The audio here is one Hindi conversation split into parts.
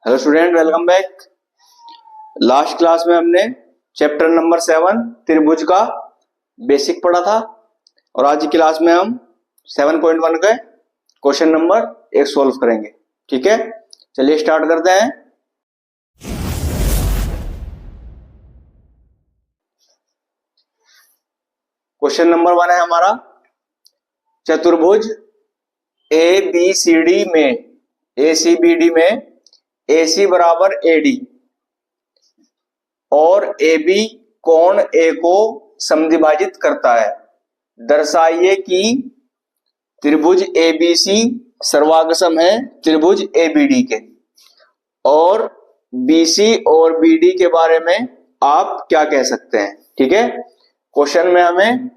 Hello student, welcome back. Last class में हमने चैप्टर नंबर 7 त्रिभुज का बेसिक पढ़ा था और आज की क्लास में हम 7.1 के क्वेश्चन नंबर 1 सॉल्व करेंगे। ठीक है, चलिए स्टार्ट करते हैं। क्वेश्चन नंबर 1 है हमारा, चतुर्भुज ABCD में AC बराबर AD और AB कोण A को समद्विभाजित करता है। दर्शाइए कि त्रिभुज ABC सर्वागसम है त्रिभुज ABD के, और BC और BD के बारे में आप क्या कह सकते हैं। ठीक है, क्वेश्चन में हमें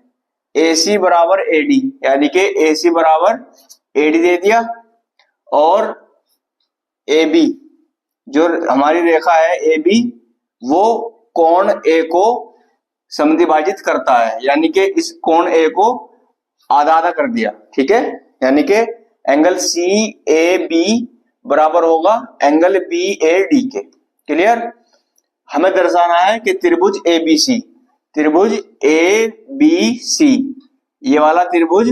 AC बराबर AD यानी कि AC बराबर AD दे दिया और AB जो हमारी रेखा है AB वो कोण A को समद्विभाजित करता है, यानी कि इस कोण A को आधा आधा कर दिया। ठीक है, यानी कि एंगल CAB बराबर होगा एंगल BAD के। क्लियर। हमें दर्शाना है कि त्रिभुज ABC ये वाला त्रिभुज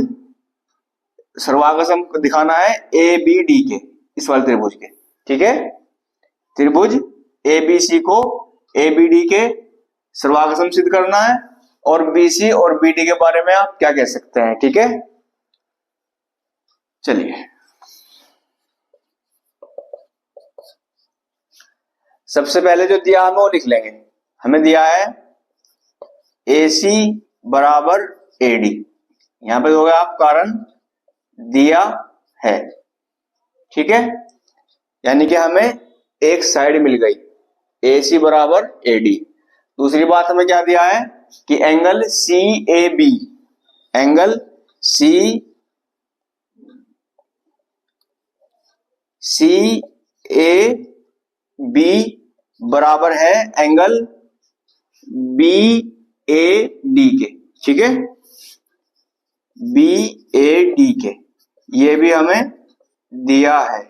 सर्वागसम दिखाना है ABD के, इस वाले त्रिभुज के। ठीक है, त्रिभुज ABC को ABD के सर्वागसम सिद्ध करना है और BC और BD के बारे में आप क्या कह सकते हैं। ठीक है, चलिए सबसे पहले जो दिया हमें वो लिख लेंगे। हमें दिया है AC बराबर AD, यहां पे हो गया आप कारण दिया है। ठीक है, यानी कि हमें एक साइड मिल गई AC बराबर AD। दूसरी बात हमें क्या दिया है कि एंगल CAB बराबर है एंगल BAD के। ठीक है, BAD के ये भी हमें दिया है,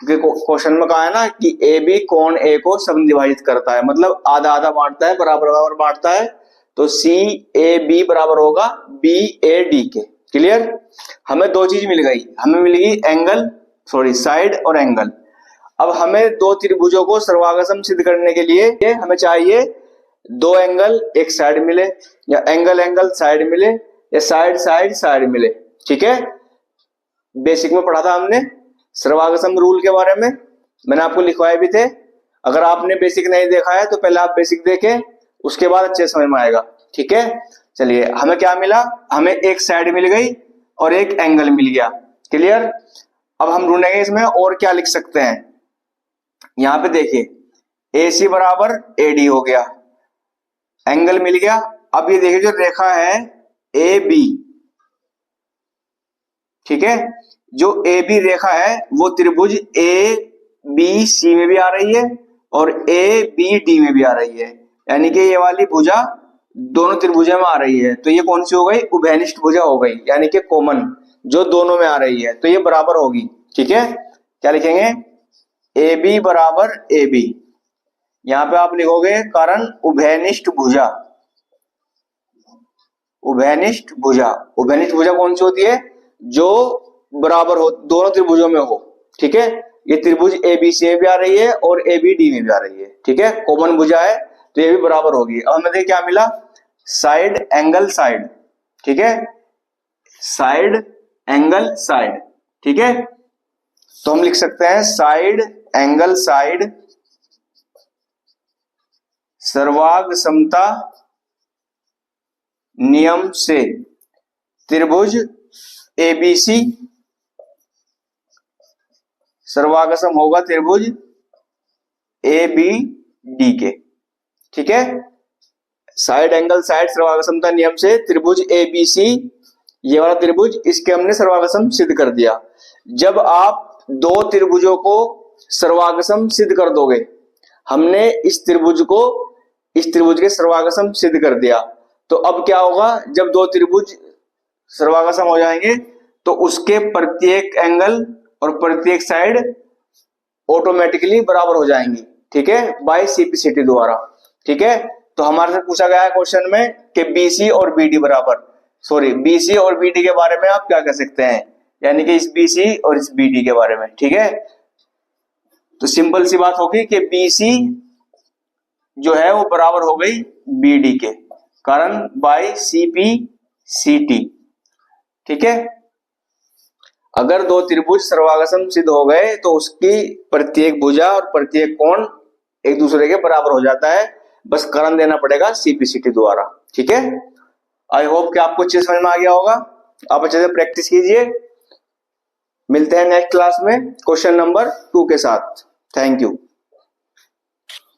क्योंकि क्वेश्चन में कहा है ना कि AB कोण A को समद्विभाजित करता है, मतलब आधा आधा बांटता है, बराबर बराबर बांटता है। तो CAB बराबर होगा BAD के। क्लियर। हमें दो चीज मिल गई, हमें मिल गई साइड और एंगल। अब हमें दो त्रिभुजों को सर्वागसम सिद्ध करने के लिए हमें चाहिए दो एंगल एक साइड मिले, या एंगल साइड मिले, या साइड मिले। ठीक है, बेसिक में पढ़ा था हमने सर्वागसम रूल के बारे में, मैंने आपको लिखवाए भी थे। अगर आपने बेसिक नहीं देखा है तो पहले आप बेसिक देखें, उसके बाद अच्छे समझ में आएगा। ठीक है, चलिए हमें क्या मिला, हमें एक साइड मिल गई और एक एंगल मिल गया। क्लियर। अब हम ढूंढेंगे इसमें और क्या लिख सकते हैं। यहां पे देखिए AC बराबर AD हो गया, एंगल मिल गया। अब ये देखिए जो रेखा है AB, ठीक है, जो AB रेखा है वो त्रिभुज ABC में भी आ रही है और ABD में भी आ रही है, यानी कि ये वाली भुजा दोनों त्रिभुजों में आ रही है। तो ये कौन सी हो गई, उभयनिष्ठ भुजा हो गई, यानी कि कॉमन जो दोनों में आ रही है, तो ये बराबर होगी। ठीक है, क्या लिखेंगे, AB बराबर AB। यहां पे आप लिखोगे कारण उभयनिष्ठ भुजा। उभयनिष्ठ भुजा कौन सी होती है, जो बराबर हो, दोनों त्रिभुजों में हो। ठीक है, ये त्रिभुज ABC में भी आ रही है और ABD में भी आ रही है। ठीक है, कॉमन भुजा है तो ये भी बराबर होगी। अब हमें क्या मिला, साइड एंगल साइड। ठीक है, साइड एंगल साइड। ठीक है, तो हम लिख सकते हैं साइड एंगल साइड सर्वागसमता नियम से त्रिभुज ABC सर्वागसम होगा त्रिभुज ABD के। ठीक है, साइड एंगल साइड सर्वागसमता नियम से त्रिभुज ABC ये वाला त्रिभुज, इसके हमने सर्वागसम सिद्ध कर दिया। जब आप दो त्रिभुजों को सर्वागसम सिद्ध कर दोगे, हमने इस त्रिभुज के सर्वागसम सिद्ध कर दिया, तो अब क्या होगा, जब दो त्रिभुज सर्वागसम हो जाएंगे तो उसके प्रत्येक एंगल और प्रत्येक साइड ऑटोमेटिकली बराबर हो जाएंगी, ठीक है, बाय सीपीसीटी द्वारा। ठीक है, तो हमारे से पूछा गया है क्वेश्चन में कि बीसी और बीडी बराबर, सॉरी बीसी और बीडी के बारे में आप क्या कह सकते हैं, यानी कि इस बीसी और इस बीडी के बारे में। ठीक है, तो सिंपल सी बात होगी कि बीसी जो है वो बराबर हो गई बीडी के, कारण बाय सीपीसीटी। ठीक है, अगर दो त्रिभुज सर्वागसम सिद्ध हो गए तो उसकी प्रत्येक भुजा और प्रत्येक कोण एक दूसरे के बराबर हो जाता है, बस कारण देना पड़ेगा सीपीसीटी द्वारा। ठीक है, आई होप कि आपको अच्छे समझ में आ गया होगा, आप अच्छे से प्रैक्टिस कीजिए। मिलते हैं नेक्स्ट क्लास में क्वेश्चन नंबर 2 के साथ। Thank you.